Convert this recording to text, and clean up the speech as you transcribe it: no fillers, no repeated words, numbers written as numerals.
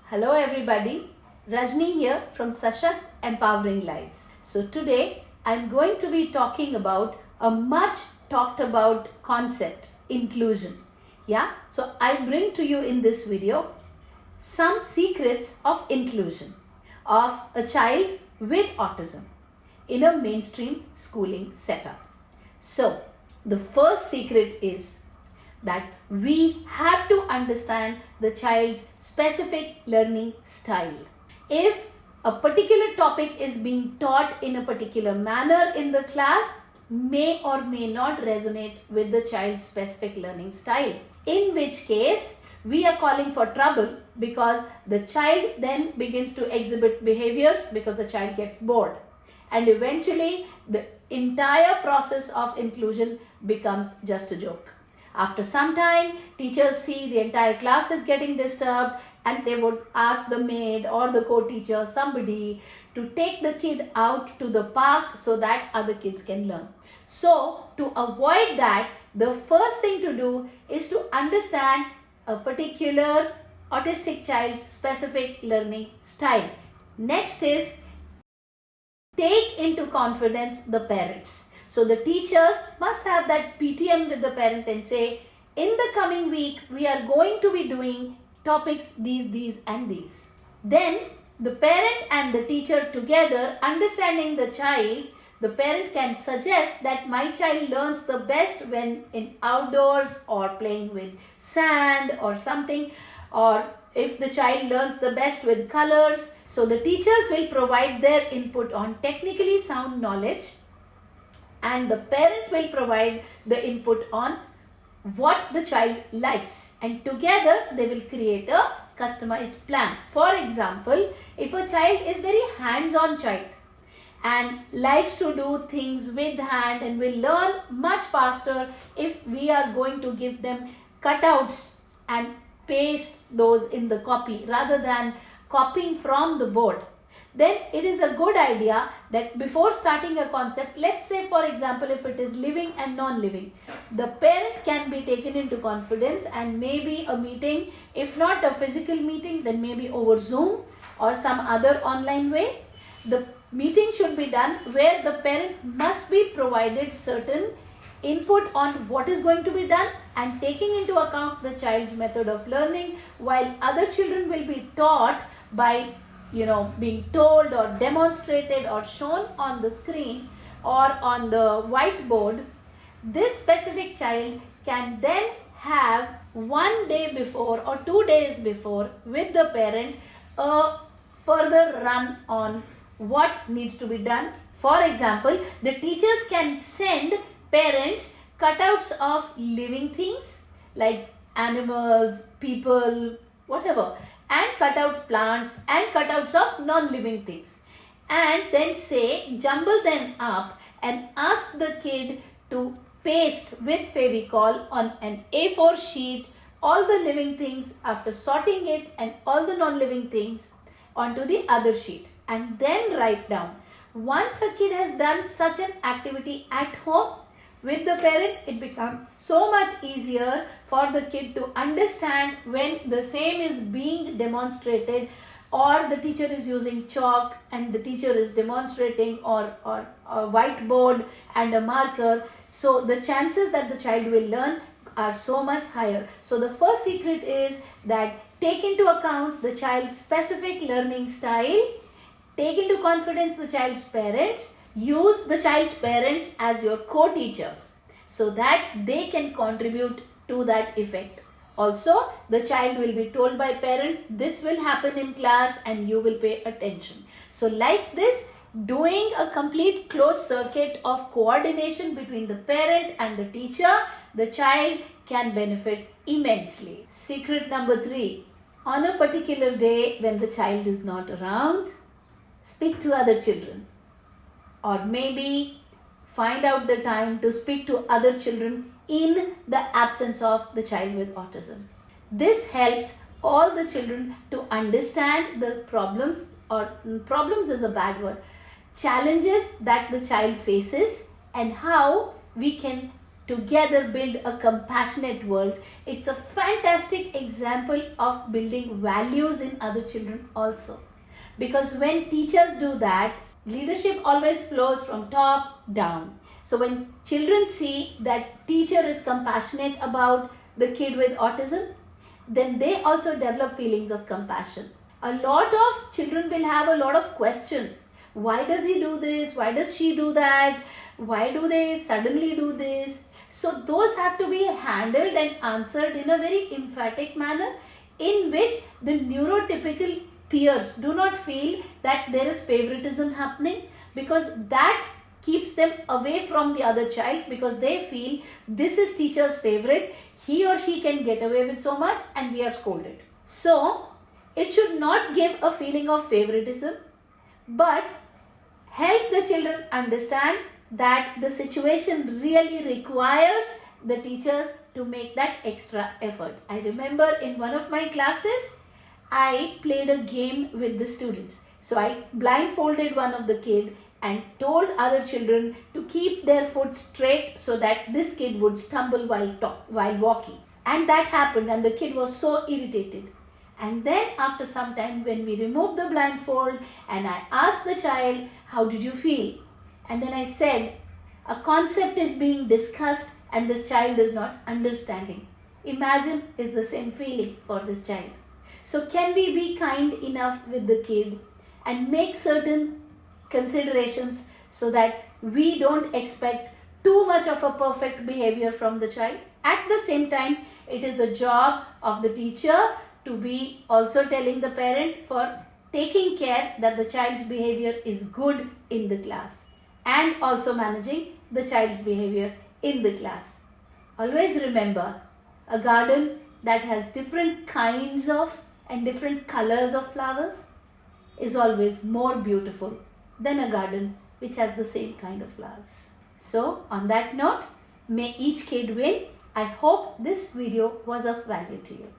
Hello everybody, Rajni here from Sashakt Empowering Lives. So today I'm going to be talking about a much talked about concept, inclusion. So I bring to you in this video some secrets of inclusion of a child with autism in a mainstream schooling setup. So the first secret is that we have to understand the child's specific learning style. If a particular topic is being taught in a particular manner in the class, may or may not resonate with the child's specific learning style. In which case, we are calling for trouble because the child then begins to exhibit behaviors because the child gets bored. And eventually, the entire process of inclusion becomes just a joke. After some time, teachers see the entire class is getting disturbed and they would ask the maid or the co-teacher, somebody, to take the kid out to the park so that other kids can learn. So, to avoid that, the first thing to do is to understand a particular autistic child's specific learning style. Next is take into confidence the parents. So the teachers must have that PTM with the parent and say, in the coming week, we are going to be doing topics these and these. Then the parent and the teacher together, understanding the child, the parent can suggest that my child learns the best when in outdoors or playing with sand or something, or if the child learns the best with colors. So the teachers will provide their input on technically sound knowledge, and the parent will provide the input on what the child likes, and together they will create a customized plan. For example, if a child is very hands-on child and likes to do things with hand and will learn much faster if we are going to give them cutouts and paste those in the copy rather than copying from the board, then it is a good idea that before starting a concept, let's say for example if it is living and non-living, the parent can be taken into confidence and maybe a meeting, if not a physical meeting, then maybe over Zoom or some other online way. The meeting should be done where the parent must be provided certain input on what is going to be done and taking into account the child's method of learning, while other children will be taught by being told or demonstrated or shown on the screen or on the whiteboard. This specific child can then have one day before or 2 days before with the parent a further run on what needs to be done. For example, the teachers can send parents cutouts of living things like animals, people, whatever, and cutouts plants and cutouts of non-living things, and then say jumble them up and ask the kid to paste with Fevicol on an A4 sheet all the living things after sorting it and all the non-living things onto the other sheet, and then write down. Once a kid has done such an activity at home with the parent, it becomes so much easier for the kid to understand when the same is being demonstrated, or the teacher is using chalk and the teacher is demonstrating, or a whiteboard and a marker. So the chances that the child will learn are so much higher. So the first secret is that take into account the child's specific learning style, take into confidence the child's parents, use the child's parents as your co-teachers so that they can contribute to that effect. Also, the child will be told by parents, this will happen in class and you will pay attention. So like this, doing a complete closed circuit of coordination between the parent and the teacher, the child can benefit immensely. Secret number 3, on a particular day when the child is not around, speak to other children. Or maybe find out the time to speak to other children in the absence of the child with autism. This helps all the children to understand the problems, or problems is a bad word, challenges that the child faces and how we can together build a compassionate world. It's a fantastic example of building values in other children also. Because when teachers do that, leadership always flows from top down. So when children see that teacher is compassionate about the kid with autism, then they also develop feelings of compassion. A lot of children will have a lot of questions. Why does he do this? Why does she do that? Why do they suddenly do this? So those have to be handled and answered in a very emphatic manner, in which the neurotypical peers do not feel that there is favoritism happening, because that keeps them away from the other child, because they feel this is teacher's favorite, he or she can get away with so much and we are scolded. So it should not give a feeling of favoritism, but help the children understand that the situation really requires the teachers to make that extra effort. I remember in one of my classes, I played a game with the students. So I blindfolded one of the kid and told other children to keep their foot straight so that this kid would stumble while walking. And that happened, and the kid was so irritated. And then after some time, when we removed the blindfold and I asked the child, how did you feel? And then I said, a concept is being discussed and this child is not understanding. Imagine is the same feeling for this child. So can we be kind enough with the kid and make certain considerations so that we don't expect too much of a perfect behavior from the child? At the same time, it is the job of the teacher to be also telling the parent for taking care that the child's behavior is good in the class, and also managing the child's behavior in the class. Always remember, a garden that has different kinds of and different colors of flowers is always more beautiful than a garden which has the same kind of flowers. So on that note, may each kid win. I hope this video was of value to you.